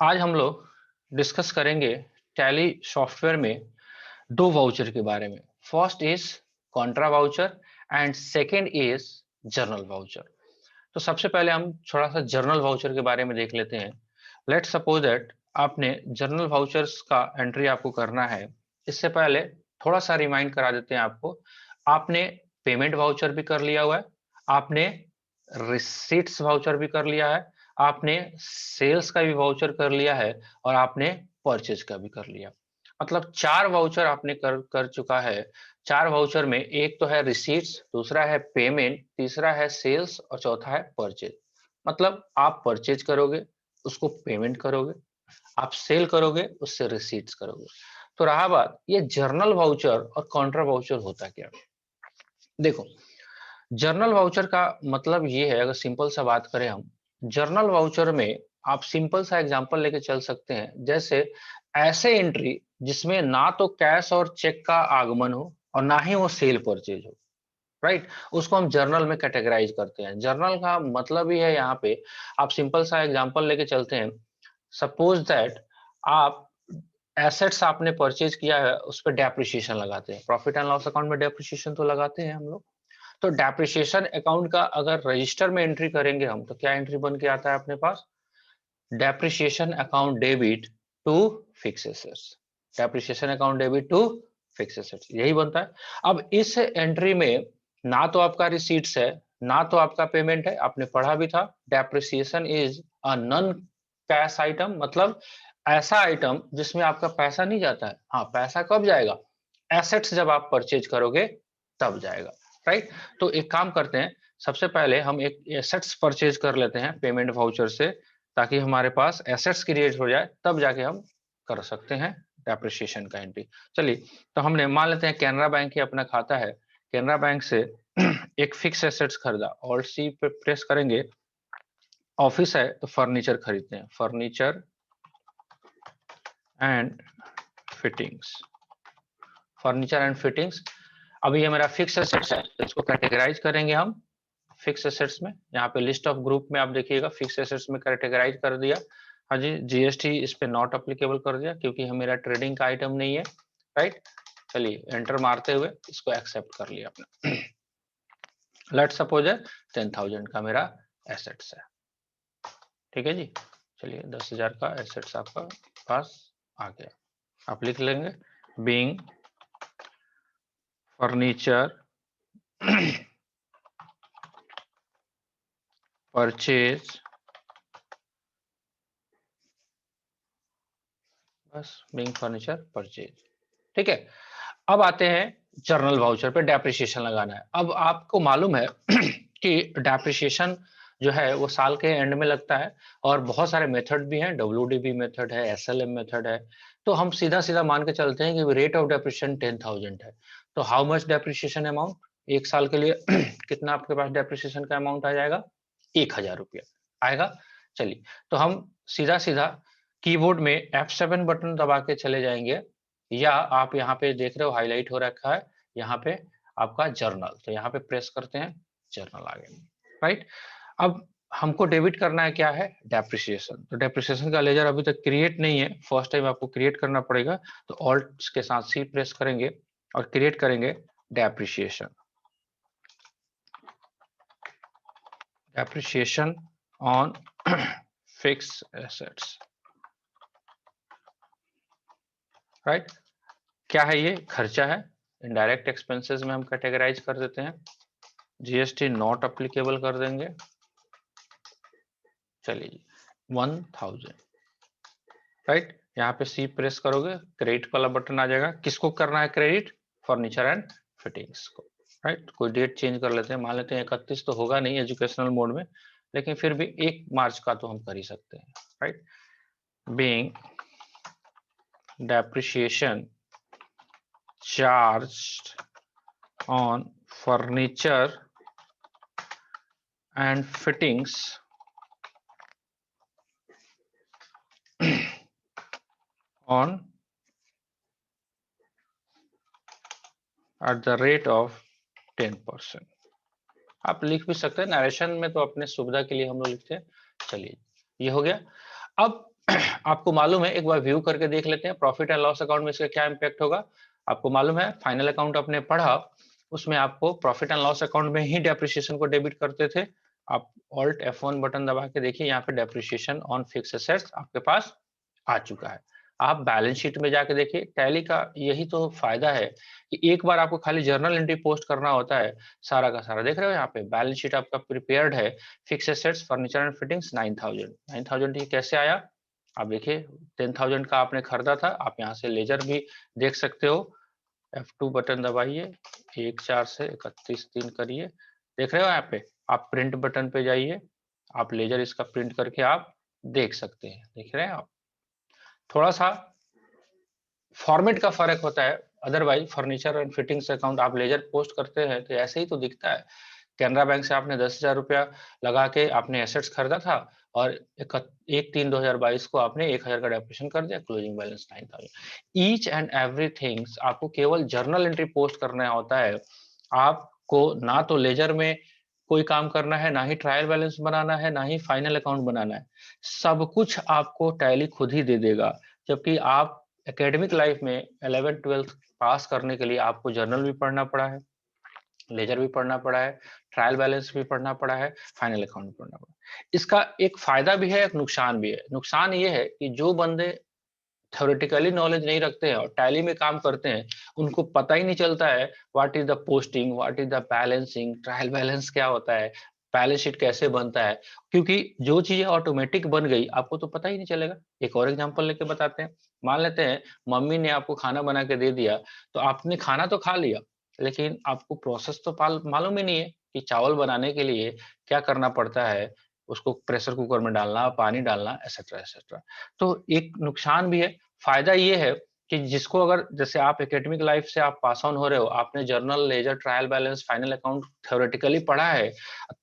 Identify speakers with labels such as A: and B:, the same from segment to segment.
A: आज हम लोग डिस्कस करेंगे टैली सॉफ्टवेयर में दो वाउचर के बारे में। First is Contra voucher and second is journal voucher. तो सबसे पहले हम थोड़ा सा जर्नल वाउचर के बारे में देख लेते हैं। लेट्स सपोज दैट आपने जर्नल वाउचर्स का एंट्री आपको करना है। इससे पहले थोड़ा सा रिमाइंड करा देते हैं आपको। आपने पेमेंट वाउचर भी कर लिया हुआ है, आपने रिसीट्स वाउचर भी कर लिया है, आपने सेल्स का भी वाउचर कर लिया है और आपने परचेज का भी कर लिया। मतलब 4 वाउचर आपने कर चुका है। 4 वाउचर में एक तो है रिसीट्स, दूसरा है पेमेंट, तीसरा है सेल्स और चौथा है परचेज। मतलब आप परचेज करोगे, उसको पेमेंट करोगे, आप सेल करोगे, उससे रिसीट्स करोगे। तो रहा बात ये जर्नल वाउचर और काउंटर वाउचर होता क्या। देखो, जर्नल वाउचर का मतलब ये है, अगर सिंपल सा बात करें हम, जर्नल वाउचर में आप सिंपल सा एग्जांपल लेके चल सकते हैं। जैसे ऐसे एंट्री जिसमें ना तो कैश और चेक का आगमन हो और ना ही वो सेल परचेज हो, राइट, उसको हम जर्नल में कैटेगराइज करते हैं। जर्नल का मतलब ही है यहाँ पे, आप सिंपल सा एग्जांपल लेके चलते हैं। सपोज दैट आप एसेट्स आपने परचेज किया है, उस पर डेप्रिसिएशन लगाते हैं। प्रॉफिट एंड लॉस अकाउंट में डेप्रिसिएशन तो लगाते हैं हम लोग। तो डेप्रिसिएशन अकाउंट का अगर रजिस्टर में एंट्री करेंगे हम, तो क्या एंट्री बन के आता है अपने पास? Depreciation account debit to fix assets. Depreciation account debit to fix assets, यही बनता है। अब इस एंट्री में ना तो आपका रिसीट्स है, ना तो आपका पेमेंट है। आपने पढ़ा भी था, depreciation is a non cash item, मतलब ऐसा आइटम जिसमें आपका पैसा नहीं जाता है। हाँ, पैसा कब जाएगा? एसेट्स जब आप परचेज करोगे तब जाएगा, राइट। तो एक काम करते हैं, सबसे पहले हम एक एसेट्स परचेज कर लेते हैं पेमेंट वाउचर से, ताकि हमारे पास एसेट्स क्रिएट हो जाए, तब जाके हम कर सकते हैं डेप्रिसिएशन का एंट्री। चलिए, तो हमने मान लेते हैं कैनरा बैंक ही अपना खाता है। कैनरा बैंक से एक फिक्स एसेट्स खरीदा, ऑल्ट सी पे प्रेस करेंगे। ऑफिस है तो फर्नीचर खरीदते हैं, furniture and fittings, furniture and fittings. अभी ये मेरा फिक्स एसेट्स है, तो इसको कैटेगराइज करेंगे हम फिक्स एसेट्स में। यहाँ पे लिस्ट ऑफ ग्रुप में आप देखिएगा, फिक्स एसेट्स में कैटेगराइज कर दिया। हाँ जी, जीएसटी इस पे नॉट अप्लीकेबल कर दिया क्योंकि हम मेरा ट्रेडिंग का आइटम नहीं है, राइट। चलिए, एंटर मारते हुए इसको एक्सेप्ट कर लिया आपने। लेट सपोज है 10,000 का मेरा एसेट्स है, ठीक है जी। चलिए, 10,000 का एसेट्स आपका पास आ गया। आप लिख लेंगे बीइंग फर्नीचर परचेज, बस बीइंग फर्नीचर परचेज, ठीक है। अब आते हैं जर्नल वाउचर पे डेप्रिसिएशन लगाना है। अब आपको मालूम है कि डेप्रिसिएशन जो है वो साल के एंड में लगता है, और बहुत सारे मेथड भी हैं, डब्ल्यूडीबी मेथड है, एसएलएम मेथड है। तो हम सीधा सीधा मान के चलते हैं कि रेट ऑफ डेप्रिसिएशन 10,000 है। तो हाउ मच डेप्रिसिएशन अमाउंट, एक साल के लिए कितना आपके पास डेप्रिसिएशन का अमाउंट आ जाएगा? 1,000 रुपया आएगा। चलिए, तो हम सीधा सीधा कीबोर्ड में F7 बटन दबा के चले जाएंगे, या आप यहाँ पे देख रहे हो हाईलाइट हो रखा है, यहाँ पे आपका जर्नल, तो यहाँ पे प्रेस करते हैं, जर्नल आ गया, राइट। अब हमको डेबिट करना है, क्या है? डेप्रिसिएशन। तो डेप्रिसिएशन का लेजर अभी तक क्रिएट नहीं है, फर्स्ट टाइम आपको क्रिएट करना पड़ेगा। तो ऑल्ट के साथ सी प्रेस करेंगे और क्रिएट करेंगे depreciation, depreciation on fix assets, right. क्या है ये? खर्चा है, इनडायरेक्ट एक्सपेंसेस में हम कैटेगराइज कर देते हैं। जीएसटी नॉट अप्लीकेबल कर देंगे। चलिए जी, 1000, राइट। यहाँ पे सी प्रेस करोगे, क्रेडिट वाला बटन आ जाएगा। किसको करना है क्रेडिट? फर्नीचर एंड फिटिंग्स को, राइट। कोई डेट चेंज कर लेते हैं, मान लेते हैं 31 तो होगा नहीं एजुकेशनल मोड में, लेकिन फिर भी 1 मार्च का तो हम कर ही सकते हैं, right. Being depreciation charged on furniture and fittings on at the rate of 10%। आप लिख भी सकते हैं, नरेशन में तो अपने सुविधा के लिए हम लोग लिखते हैं। चलिए, ये हो गया। अब आपको मालूम है, एक बार व्यू करके देख लेते हैं प्रॉफिट एंड लॉस अकाउंट में इसका क्या इम्पैक्ट होगा। आपको मालूम है फाइनल अकाउंट आपने पढ़ा, उसमें आपको प्रॉफिट एंड लॉस अकाउंट में ही डेप्रिसिएशन को डेबिट करते थे। आप ऑल्ट F1 बटन दबा के देखिए, यहाँ पे डेप्रिसिएशन ऑन फिक्स एसेट्स आपके पास आ चुका है। आप बैलेंस शीट में जाके देखिए, टैली का यही तो फायदा है कि एक बार आपको खाली जर्नल एंट्री पोस्ट करना होता है, सारा का सारा देख रहे हो यहाँ पे बैलेंस शीट आपका प्रिपेयर्ड है। Fix assets furniture and fittings 9000 ये कैसे आया, आप देखिए 10,000 का आपने खरीदा था। आप यहाँ से लेजर भी देख सकते हो, F2 बटन दबाइए, 1/4 से 31/3 करिए, देख रहे हो यहाँ पे। आप प्रिंट बटन पे जाइए, आप लेजर इसका प्रिंट करके आप देख सकते हैं, देख रहे हैं आप। थोड़ा सा फॉर्मेट का फर्क होता है, otherwise furniture and fittings account आप लेजर पोस्ट करते हैं तो ऐसे ही तो दिखता है। कैनरा बैंक से आपने 10,000 रुपया लगा के आपने एसेट्स खरीदा था और 1/3/2022 को आपने 1,000 का डेप्रिसिएशन कर दिया, closing balance 9,000। Each and everything आपको केवल जर्नल एंट्री पोस्ट करना होता है। आपको ना तो लेजर में कोई काम करना है, ना ही ट्रायल बैलेंस बनाना है, ना ही फाइनल अकाउंट बनाना है। सब कुछ आपको टैली खुद ही दे देगा। जबकि आप एकेडमिक लाइफ में 11th-12th पास करने के लिए आपको जर्नल भी पढ़ना पड़ा है, लेजर भी पढ़ना पड़ा है, ट्रायल बैलेंस भी पढ़ना पड़ा है, फाइनल अकाउंट भी पढ़ना पड़ा है। इसका एक फायदा भी है, एक नुकसान भी है। नुकसान ये है कि जो बंदे थ्योरेटिकली नॉलेज नहीं रखते हैं और टैली में काम करते हैं, उनको पता ही नहीं चलता है what is the posting, what is the balancing, trial balance क्या होता है, बैलेंस शीट कैसे बनता है। क्योंकि जो चीजें ऑटोमेटिक बन गई आपको तो पता ही नहीं चलेगा। एक और एग्जांपल लेके बताते हैं। मान लेते हैं मम्मी ने आपको खाना बना के दे दिया, तो आपने खाना तो खा लिया, लेकिन आपको प्रोसेस तो मालूम ही नहीं है कि चावल बनाने के लिए क्या करना पड़ता है, उसको प्रेशर कुकर में डालना, पानी डालना, एक्सेट्रा एक्सेट्रा। तो एक नुकसान भी है। फायदा ये है कि जिसको अगर जैसे आप एकेडमिक लाइफ से आप पास ऑन हो रहे हो, आपने journal, ledger, trial balance, final account theoretically पढ़ा है,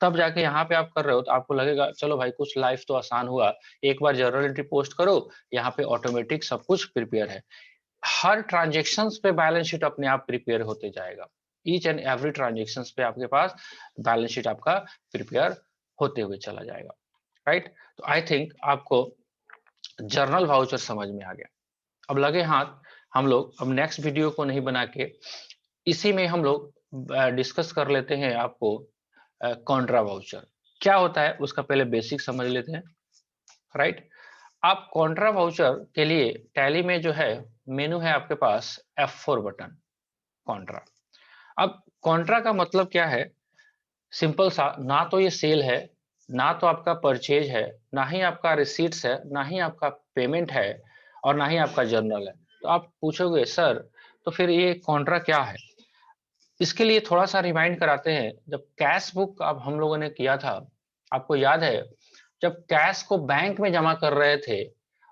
A: तब जाके यहाँ पे आप कर रहे हो तो आपको लगेगा चलो भाई कुछ लाइफ तो आसान हुआ। एक बार जर्नल एंट्री पोस्ट करो, यहाँ पे ऑटोमेटिक सब कुछ प्रिपेयर है। हर ट्रांजेक्शन पे बैलेंस शीट अपने आप प्रिपेयर होते जाएगा। ईच एंड एवरी ट्रांजेक्शन पे आपके पास बैलेंस शीट आपका प्रिपेयर होते हुए चला जाएगा, राइट। तो आई थिंक आपको जर्नल वाउचर समझ में आ गया। अब लगे हाथ हम लोग अब नेक्स्ट वीडियो को नहीं बना के इसी में हम लोग डिस्कस कर लेते हैं। आपको कॉन्ट्रा वाउचर क्या होता है उसका पहले बेसिक समझ लेते हैं, राइट। आप कॉन्ट्रा वाउचर के लिए टैली में जो है मेनू है आपके पास F4 बटन, कॉन्ट्रा। अब कॉन्ट्रा का मतलब क्या है, सिंपल सा, ना तो ये सेल है, ना तो आपका परचेज है, ना ही आपका रिसीट्स है, ना ही आपका पेमेंट है, और ना ही आपका जर्नल है। तो आप पूछोगे सर तो फिर ये कॉन्ट्रा क्या है। इसके लिए थोड़ा सा रिमाइंड कराते हैं, जब कैश बुक अब हम लोगों ने किया था, आपको याद है जब कैश को बैंक में जमा कर रहे थे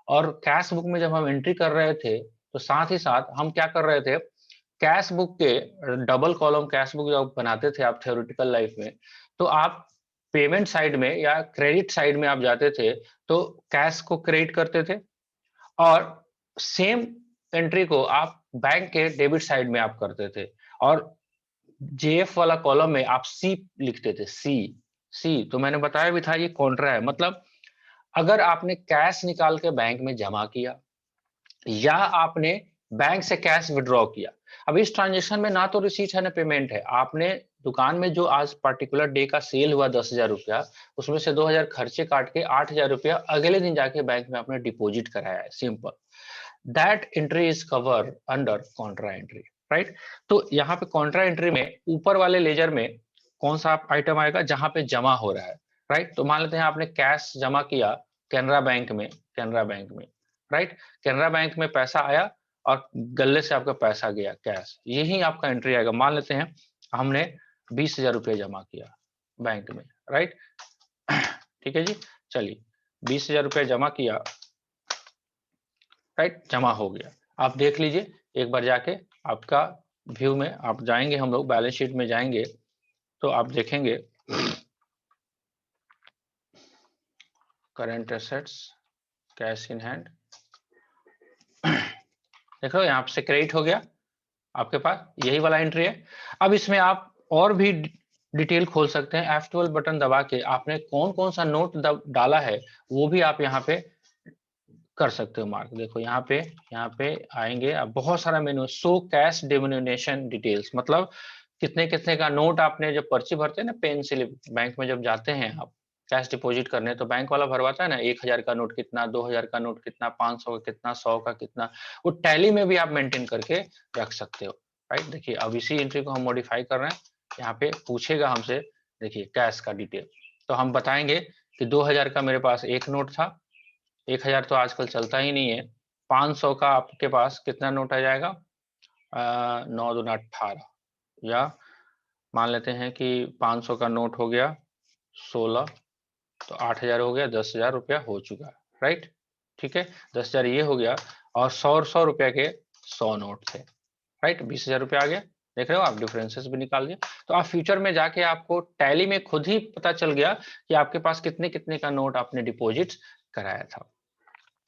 A: और कैश बुक में जब हम एंट्री कर रहे थे, तो साथ ही साथ हम क्या कर रहे थे, कैश बुक के डबल कॉलम कैश बुक जब बनाते थे आप थ्योरेटिकल लाइफ में, तो आप पेमेंट साइड में या क्रेडिट साइड में आप जाते थे तो कैश को क्रेडिट करते थे, और सेम एंट्री को आप बैंक के डेबिट साइड में आप करते थे, और जेएफ वाला कॉलम में आप सी लिखते थे, सी। सी तो मैंने बताया भी था ये कॉन्ट्रा है। मतलब अगर आपने कैश निकाल के बैंक में जमा किया या आपने बैंक से कैश विड्रॉ किया, अब इस ट्रांजेक्शन में ना तो रिसीट है ना पेमेंट है। आपने दुकान में जो आज पर्टिकुलर डे का सेल हुआ 10,000 रुपया, उसमें से 2,000 खर्चे काट के 8,000 रुपया अगले दिन जाके बैंक में आपने डिपॉजिट कराया है, simple. That entry is cover under Contra entry, right. तो यहाँ पे कॉन्ट्रा एंट्री में ऊपर वाले लेजर में कौन सा आइटम आएगा, जहां पे जमा हो रहा है, राइट। तो मान लेते हैं आपने कैश जमा किया कैनरा बैंक में, कैनरा बैंक में, राइट। कैनरा बैंक में पैसा आया और गले से आपका पैसा गया कैश, यही आपका एंट्री आएगा। मान लेते हैं हमने 20,000 रुपये जमा किया बैंक में, राइट। ठीक है जी, चलिए 20,000 रुपये जमा किया, राइट, जमा हो गया। आप देख लीजिए एक बार जाके, आपका व्यू में आप जाएंगे, हम लोग बैलेंस शीट में जाएंगे तो आप देखेंगे current assets, cash in hand, देखो यहाँ से क्रेडिट हो गया आपके पास, यही वाला एंट्री है। अब इसमें आप और भी डिटेल खोल सकते हैं। F12 बटन दबा के आपने कौन कौन सा नोट डाला है वो भी आप यहाँ पे कर सकते हो मार्क। देखो यहाँ पे आएंगे, अब बहुत सारा मेनू, शो कैश डिनोमिनेशन डिटेल्स, मतलब कितने कितने का नोट आपने जब पर्ची भरते हैं ना, पेन स्लिप, बैंक में जब जाते हैं आप कैश डिपॉजिट करने, तो बैंक वाला भरवाता है ना 1000 का नोट कितना, 2000 का नोट कितना, 500 का कितना, 100 का कितना, वो टैली में भी आप मेंटेन करके रख सकते हो, राइट। देखिए अब इसी एंट्री को हम मॉडिफाई कर रहे हैं, यहाँ पे पूछेगा हमसे, देखिए कैश का डिटेल, तो हम बताएंगे कि 2000 का मेरे पास एक नोट था, 1000 तो आजकल चलता ही नहीं है, 500 का आपके पास कितना नोट आ जाएगा, 9 दूना 18, या मान लेते हैं कि 500 का नोट हो गया 16, तो 8000 हो गया, 10,000 रुपया हो चुका, राइट। ठीक है, 10,000 ये हो गया, और 100 रुपया के 100 नोट थे, राइट, 20,000 रुपया आ गया। देख रहे हो आप, डिफरेंसेस भी निकाल दिया। तो आप फ्यूचर में जाके आपको टैली में खुद ही पता चल गया कि आपके पास कितने कितने का नोट आपने डिपॉजिट कराया था,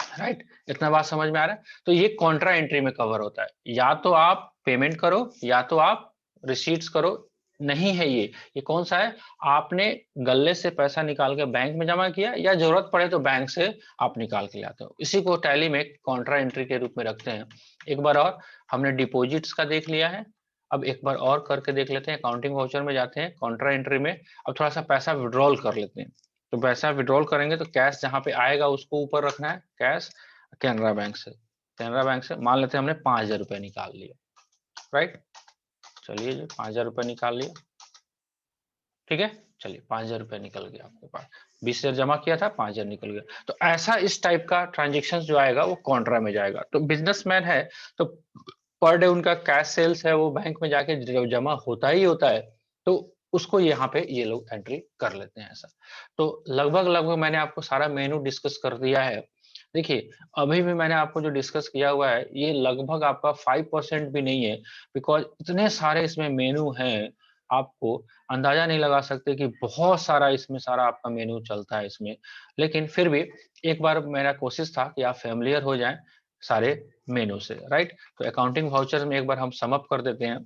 A: राइट। इतना बात समझ में आ रहा है। तो ये कॉन्ट्रा एंट्री में कवर होता है, या तो आप पेमेंट करो या तो आप रिसीट्स करो, नहीं है ये कौन सा है, आपने गल्ले से पैसा निकाल के बैंक में जमा किया, या जरूरत पड़े तो बैंक से आप निकाल के लाते हो, इसी को टैली में कॉन्ट्रा एंट्री के रूप में रखते हैं। एक बार और हमने डिपॉजिट्स का देख लिया है, अब एक बार और करके देख लेते हैं, अकाउंटिंग वाउचर में जाते हैं, कॉन्ट्रा एंट्री में अब थोड़ा सा पैसा विड्रॉल कर लेते हैं। तो पैसा विड्रॉल करेंगे तो कैश जहां पे आएगा उसको ऊपर रखना है, कैश कैनरा बैंक से, कैनरा बैंक से मान लेते हैं हमने 5,000 रुपया निकाल लिया, राइट। चलिए जी 5,000 रुपया निकाल लिया, ठीक है, चलिए 5,000 रुपया निकल गया आपके पास, 20,000 जमा किया था, 5,000 निकल गया। तो ऐसा इस टाइप का ट्रांजेक्शन जो आएगा वो कॉन्ट्रा में जाएगा। तो बिजनेसमैन है तो पर डे उनका कैश सेल्स है वो बैंक में जाके जमा होता ही होता है, तो उसको यहाँ पे ये लोग एंट्री कर लेते हैं ऐसा। तो लगभग लगभग मैंने आपको सारा मेनू डिस्कस कर दिया है। देखिए अभी भी मैंने आपको जो डिस्कस किया हुआ है ये लगभग आपका 5% भी नहीं है, बिकॉज इतने सारे इसमें मेनू हैं, आपको अंदाजा नहीं लगा सकते कि बहुत सारा इसमें सारा आपका मेनू चलता है इसमें। लेकिन फिर भी एक बार मेरा कोशिश था कि आप फेमिलियर हो जाएं सारे मेनू से, राइट। तो अकाउंटिंग वाउचर में एक बार हम सम अप कर देते हैं।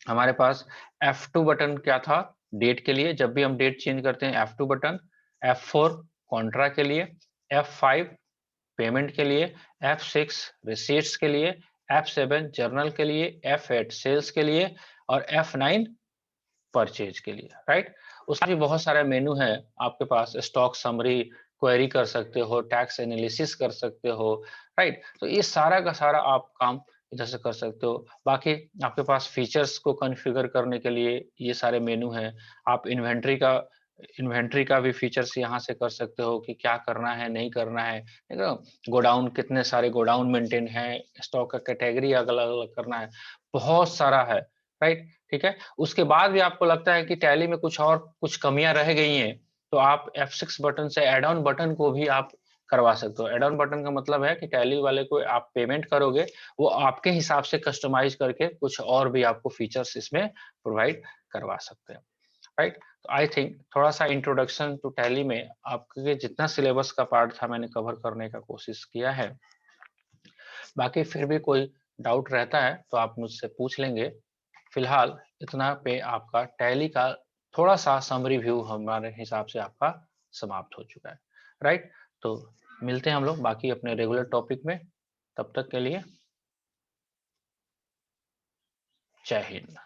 A: हमारे पास F2 बटन क्या था, डेट के लिए, जब भी हम डेट चेंज करते हैं F2 बटन, F4 कॉन्ट्रा के लिए, F5 पेमेंट के लिए, F6 रिसीट्स के लिए, F7 जर्नल के लिए, F8 सेल्स के लिए, और F9 परचेज के लिए, राइट। उसका भी बहुत सारा मेनू है आपके पास, स्टॉक समरी क्वेरी कर सकते हो, टैक्स एनालिसिस कर सकते हो, राइट। तो ये सारा का सारा आप काम इधर से कर सकते हो। बाकी आपके पास फीचर्स को कॉन्फ़िगर करने के लिए ये सारे मेनू हैं। आप इन्वेंट्री का भी फीचर्स यहाँ से कर सकते हो कि क्या करना है नहीं करना है, ठीक है। गोडाउन, कितने सारे गोडाउन मेंटेन है, स्टॉक का कैटेगरी अलग अलग करना है, बहुत सारा है, राइट। ठीक है, उसके बाद भी आपको लगता है कि टैली में कुछ और कुछ कमियां रह गई हैं, तो आप F6 बटन से ऐड ऑन बटन को भी आप करवा सकते हो। ऐड ऑन बटन का मतलब है कि टैली वाले को आप पेमेंट करोगे, वो आपके हिसाब से कस्टमाइज करके कुछ और भी आपको फीचर्स इसमें प्रोवाइड करवा सकते हैं, राइट। तो आई थिंक थोड़ा सा इंट्रोडक्शन टू टैली में आपके जितना सिलेबस का पार्ट था मैंने कवर करने का कोशिश किया है। बाकी फिर भी कोई डाउट रहता है तो आप मुझसे पूछ लेंगे। फिलहाल इतना पे आपका टैली का थोड़ा सा समरी व्यू हमारे हिसाब से आपका समाप्त हो चुका है, राइट। तो मिलते हैं हम लोग बाकी अपने रेगुलर टॉपिक में, तब तक के लिए जय हिंद।